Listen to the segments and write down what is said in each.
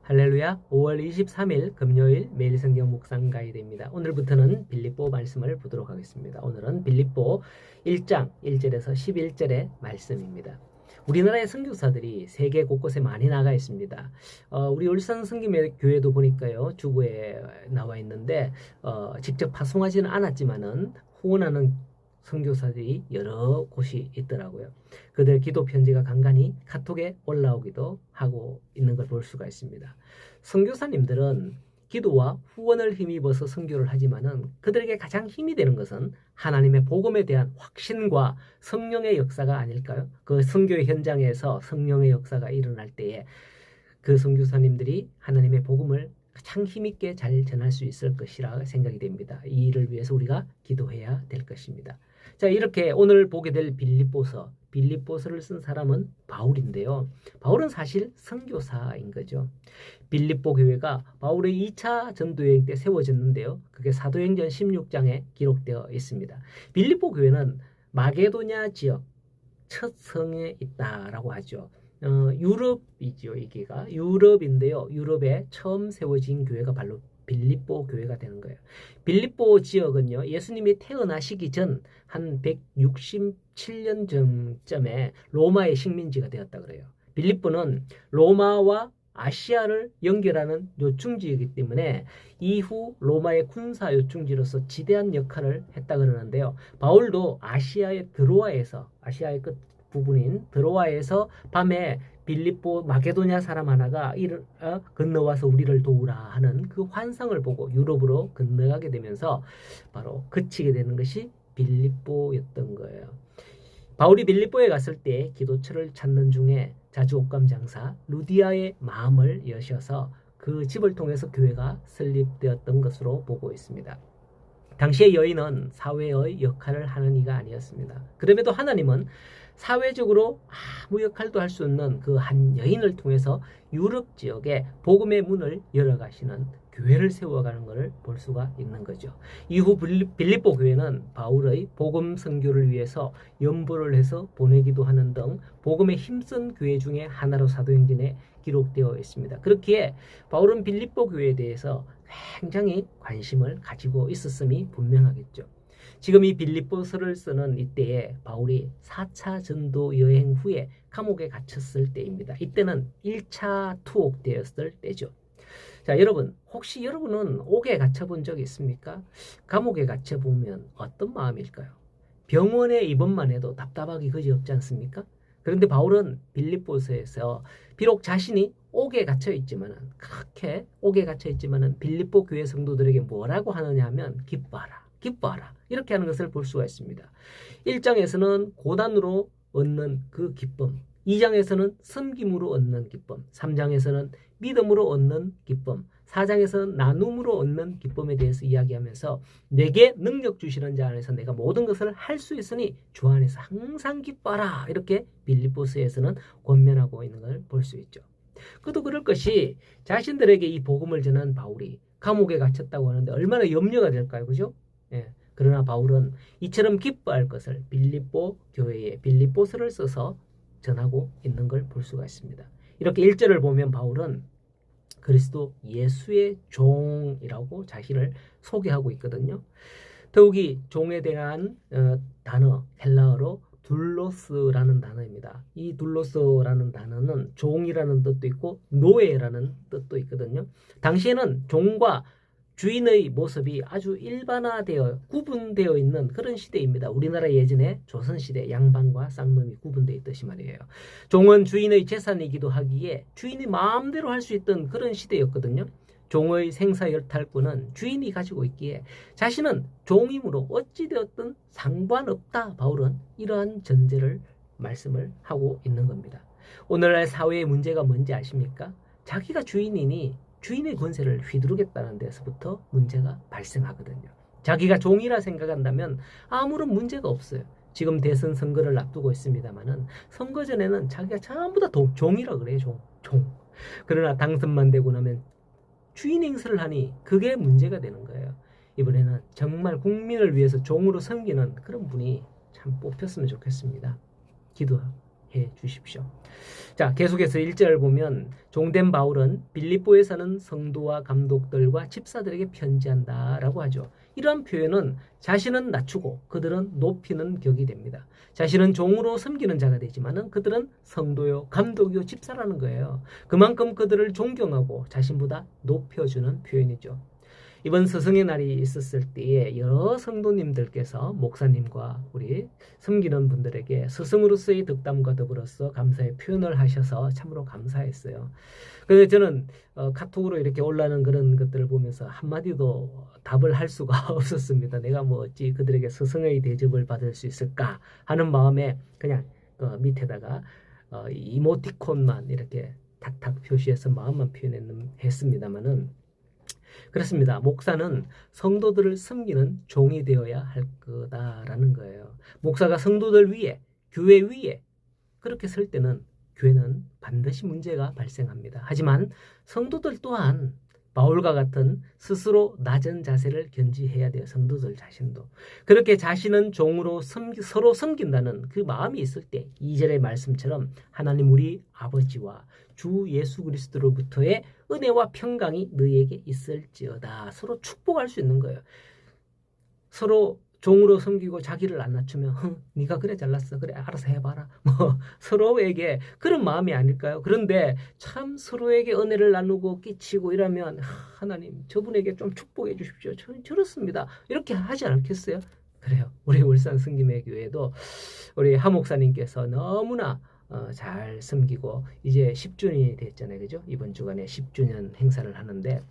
할렐루야. 5월 23일 금요일 매일 성경 묵상 가이드입니다. 오늘부터는 빌립보 말씀을 보도록 하겠습니다. 오늘은 빌립보 1장 1절에서 11절의 말씀입니다. 우리나라의 선교사들이 세계 곳곳에 많이 나가 있습니다. 우리 울산 성김교회도 보니까요, 주부에 나와 있는데 직접 파송하지는 않았지만은 후원하는 선교사들이 여러 곳이 있더라고요. 그들 기도 편지가 간간히 카톡에 올라오기도 하고 있는 걸 볼 수가 있습니다. 선교사님들은 기도와 후원을 힘입어서 선교를 하지만은 그들에게 가장 힘이 되는 것은 하나님의 복음에 대한 확신과 성령의 역사가 아닐까요? 그 선교의 현장에서 성령의 역사가 일어날 때에 그 선교사님들이 하나님의 복음을 가장 힘있게 잘 전할 수 있을 것이라 생각이 됩니다. 이 일을 위해서 우리가 기도해야 될 것입니다. 자, 이렇게 오늘 보게 될 빌립보서를 쓴 사람은 바울인데요. 바울은 사실 선교사인 거죠. 빌립보 교회가 바울의 2차 전도여행 때 세워졌는데요. 그게 사도행전 16장에 기록되어 있습니다. 빌립보 교회는 마게도냐 지역 첫 성에 있다라고 하죠. 유럽이죠. 이게가 유럽인데요. 유럽에 처음 세워진 교회가 바로 빌립보 교회가 되는 거예요. 빌립보 지역은요, 예수님이 태어나시기 전 한 167년 전쯤에 로마의 식민지가 되었다 그래요. 빌립보는 로마와 아시아를 연결하는 요충지이기 때문에 이후 로마의 군사 요충지로서 지대한 역할을 했다 그러는데요. 바울도 아시아의 끝 부분인 드로아에서 밤에 빌립보 마게도냐 사람 하나가 건너와서 우리를 도우라 하는 그 환상을 보고 유럽으로 건너가게 되면서 바로 그치게 되는 것이 빌립보였던 거예요. 바울이 빌립보에 갔을 때 기도처를 찾는 중에 자주 옷감 장사 루디아의 마음을 여셔서 그 집을 통해서 교회가 설립되었던 것으로 보고 있습니다. 당시의 여인은 사회의 역할을 하는 이가 아니었습니다. 그럼에도 하나님은 사회적으로 아무 역할도 할 수 없는 그 한 여인을 통해서 유럽 지역에 복음의 문을 열어가시는 교회를 세워가는 것을 볼 수가 있는 거죠. 이후 빌립보 교회는 바울의 복음 선교를 위해서 연보를 해서 보내기도 하는 등 복음에 힘쓴 교회 중에 하나로 사도행전에 기록되어 있습니다. 그렇기에 바울은 빌립보 교회에 대해서 굉장히 관심을 가지고 있었음이 분명하겠죠. 지금 이 빌립보서를 쓰는 이때에 바울이 4차 전도 여행 후에 감옥에 갇혔을 때입니다. 이때는 1차 투옥되었을 때죠. 자, 여러분, 혹시 여러분은 옥에 갇혀본 적이 있습니까? 감옥에 갇혀보면 어떤 마음일까요? 병원에 입원만 해도 답답하기 그지없지 않습니까? 그런데 바울은 빌립보서에서 비록 자신이 옥에 갇혀 있지만은 빌립보 교회 성도들에게 뭐라고 하느냐 하면 기뻐하라 이렇게 하는 것을 볼 수가 있습니다. 1장에서는 고난으로 얻는 그 기쁨, 2장에서는 섬김으로 얻는 기쁨, 3장에서는 믿음으로 얻는 기쁨, 4장에서는 나눔으로 얻는 기쁨에 대해서 이야기하면서 내게 능력 주시는 자 안에서 내가 모든 것을 할 수 있으니 주 안에서 항상 기뻐하라 이렇게 빌립보서에서는 권면하고 있는 걸 볼 수 있죠. 그도 그럴 것이 자신들에게 이 복음을 전한 바울이 감옥에 갇혔다고 하는데 얼마나 염려가 될까요? 그죠? 예. 그러나 바울은 이처럼 기뻐할 것을 빌립보 교회에 빌립보서를 써서 전하고 있는 걸 볼 수가 있습니다. 이렇게 1절을 보면 바울은 그리스도 예수의 종이라고 자신을 소개하고 있거든요. 더욱이 종에 대한 단어 헬라어로 둘로스라는 단어입니다. 이 둘로스라는 단어는 종이라는 뜻도 있고 노예라는 뜻도 있거든요. 당시에는 종과 주인의 모습이 아주 일반화되어 구분되어 있는 그런 시대입니다. 우리나라 예전에 조선시대 양반과 쌍놈이 구분되어 있듯이 말이에요. 종은 주인의 재산이기도 하기에 주인이 마음대로 할 수 있던 그런 시대였거든요. 종의 생사열탈권은 주인이 가지고 있기에 자신은 종이므로 어찌되었든 상관없다. 바울은 이러한 전제를 말씀을 하고 있는 겁니다. 오늘날 사회의 문제가 뭔지 아십니까? 자기가 주인이니 주인의 권세를 휘두르겠다는 데서부터 문제가 발생하거든요. 자기가 종이라 생각한다면 아무런 문제가 없어요. 지금 대선 선거를 앞두고 있습니다만은 선거 전에는 자기가 전부 다 종이라 그래요. 종. 그러나 당선만 되고 나면 주인 행세를 하니 그게 문제가 되는 거예요. 이번에는 정말 국민을 위해서 종으로 섬기는 그런 분이 참 뽑혔으면 좋겠습니다. 해 주십시오. 자, 계속해서 1절 보면 종된 바울은 빌립보에 사는 성도와 감독들과 집사들에게 편지한다라고 하죠. 이러한 표현은 자신은 낮추고 그들은 높이는 격이 됩니다. 자신은 종으로 섬기는 자가 되지만은 그들은 성도요, 감독이요, 집사라는 거예요. 그만큼 그들을 존경하고 자신보다 높여주는 표현이죠. 이번 스승의 날이 있었을 때에 여러 성도님들께서 목사님과 우리 섬기는 분들에게 스승으로서의 덕담과 더불어서 감사의 표현을 하셔서 참으로 감사했어요. 그래서 저는 카톡으로 이렇게 올라오는 그런 것들을 보면서 한마디도 답을 할 수가 없었습니다. 내가 뭐 어찌 그들에게 스승의 대접을 받을 수 있을까 하는 마음에 그냥 밑에다가 이모티콘만 이렇게 탁탁 표시해서 마음만 표현했습니다만은 그렇습니다. 목사는 성도들을 섬기는 종이 되어야 할 거다라는 거예요. 목사가 성도들 위에, 교회 위에 그렇게 설 때는 교회는 반드시 문제가 발생합니다. 하지만 성도들 또한 바울과 같은 스스로 낮은 자세를 견지해야 돼요. 성도들 자신도. 그렇게 자신은 종으로 서로 섬긴다는 그 마음이 있을 때 2절의 말씀처럼 하나님 우리 아버지와 주 예수 그리스도로부터의 은혜와 평강이 너희에게 있을지어다. 서로 축복할 수 있는 거예요. 서로 종으로 섬기고 자기를 안 낮추면 네가 그래 잘났어. 그래 알아서 해봐라. 뭐 서로에게 그런 마음이 아닐까요? 그런데 참 서로에게 은혜를 나누고 끼치고 이러면 하나님 저분에게 좀 축복해 주십시오. 저는 저렇습니다. 이렇게 하지 않겠어요? 그래요. 우리 울산 승김회 교회도 우리 하 목사님께서 너무나 잘 섬기고 이제 10주년이 됐잖아요. 그죠? 이번 주간에 10주년 행사를 하는데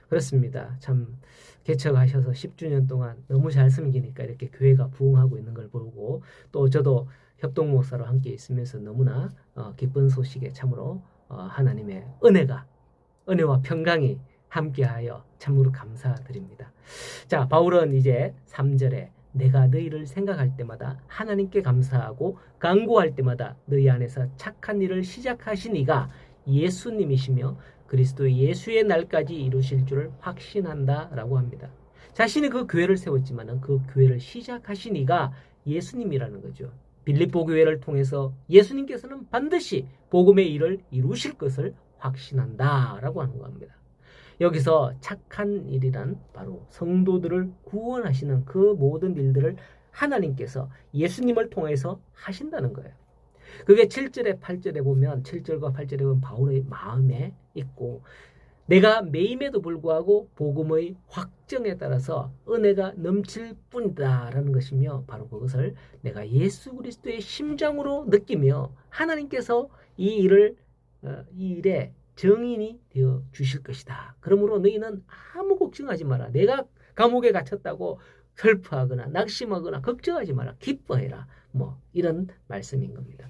그렇습니다. 참 개척하셔서 10주년 동안 너무 잘 섬기니까 이렇게 교회가 부흥하고 있는 걸 보고 또 저도 협동 목사로 함께 있으면서 너무나 기쁜 소식에 참으로 하나님의 은혜와 평강이 함께하여 참으로 감사드립니다. 자, 바울은 이제 3절에 내가 너희를 생각할 때마다 하나님께 감사하고 간구할 때마다 너희 안에서 착한 일을 시작하신 이가 예수님이시며 그리스도 예수의 날까지 이루실 줄을 확신한다라고 합니다. 자신이 그 교회를 세웠지만 그 교회를 시작하신 이가 예수님이라는 거죠. 빌립보 교회를 통해서 예수님께서는 반드시 복음의 일을 이루실 것을 확신한다라고 하는 겁니다. 여기서 착한 일이란 바로 성도들을 구원하시는 그 모든 일들을 하나님께서 예수님을 통해서 하신다는 거예요. 그게 7절에 8절에 보면 7절과 8절에 보면 바울의 마음에 있고 내가 매임에도 불구하고 복음의 확정에 따라서 은혜가 넘칠 뿐이다라는 것이며 바로 그것을 내가 예수 그리스도의 심장으로 느끼며 하나님께서 이 일에 정인이 되어 주실 것이다. 그러므로 너희는 아무 걱정하지 마라. 내가 감옥에 갇혔다고 슬퍼하거나 낙심하거나 걱정하지 마라. 기뻐해라. 뭐 이런 말씀인 겁니다.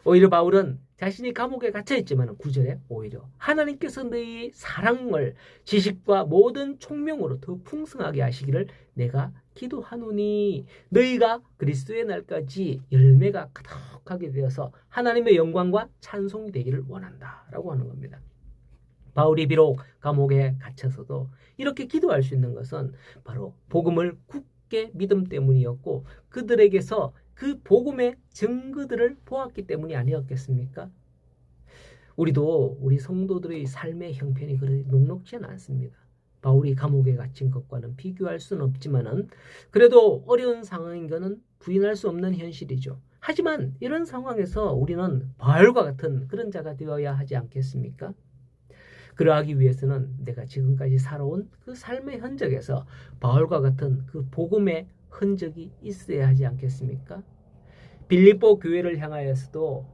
오히려 바울은 자신이 감옥에 갇혀있지만 9절에 오히려 하나님께서 너희 사랑을 지식과 모든 총명으로 더 풍성하게 하시기를 내가 기도하노니 너희가 그리스도의 날까지 열매가 가득하게 되어서 하나님의 영광과 찬송이 되기를 원한다라고 하는 겁니다. 바울이 비록 감옥에 갇혀서도 이렇게 기도할 수 있는 것은 바로 복음을 굳게 믿음 때문이었고 그들에게서 그 복음의 증거들을 보았기 때문이 아니었겠습니까? 우리도 우리 성도들의 삶의 형편이 그리 녹록지는 않습니다. 바울이 감옥에 갇힌 것과는 비교할 수는 없지만은 그래도 어려운 상황인 것은 부인할 수 없는 현실이죠. 하지만 이런 상황에서 우리는 바울과 같은 그런 자가 되어야 하지 않겠습니까? 그러하기 위해서는 내가 지금까지 살아온 그 삶의 흔적에서 바울과 같은 그 복음의 흔적이 있어야 하지 않겠습니까? 빌립보 교회를 향하여서도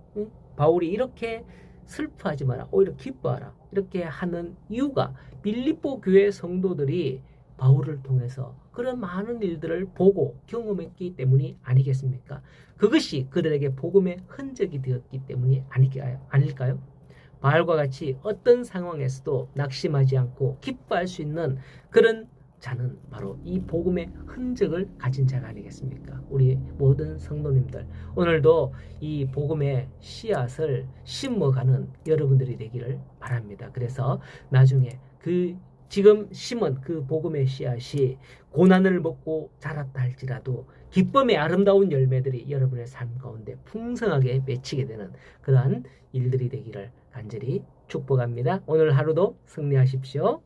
바울이 이렇게 슬퍼하지 마라. 오히려 기뻐하라. 이렇게 하는 이유가 빌립보 교회 성도들이 바울을 통해서 그런 많은 일들을 보고 경험했기 때문이 아니겠습니까? 그것이 그들에게 복음의 흔적이 되었기 때문이 아닐까요? 바울과 같이 어떤 상황에서도 낙심하지 않고 기뻐할 수 있는 그런 자는 바로 이 복음의 흔적을 가진 자가 아니겠습니까? 우리 모든 성도님들 오늘도 이 복음의 씨앗을 심어가는 여러분들이 되기를 바랍니다. 그래서 나중에 그 지금 심은 그 복음의 씨앗이 고난을 먹고 자랐다 할지라도 기쁨의 아름다운 열매들이 여러분의 삶 가운데 풍성하게 맺히게 되는 그러한 일들이 되기를 간절히 축복합니다. 오늘 하루도 승리하십시오.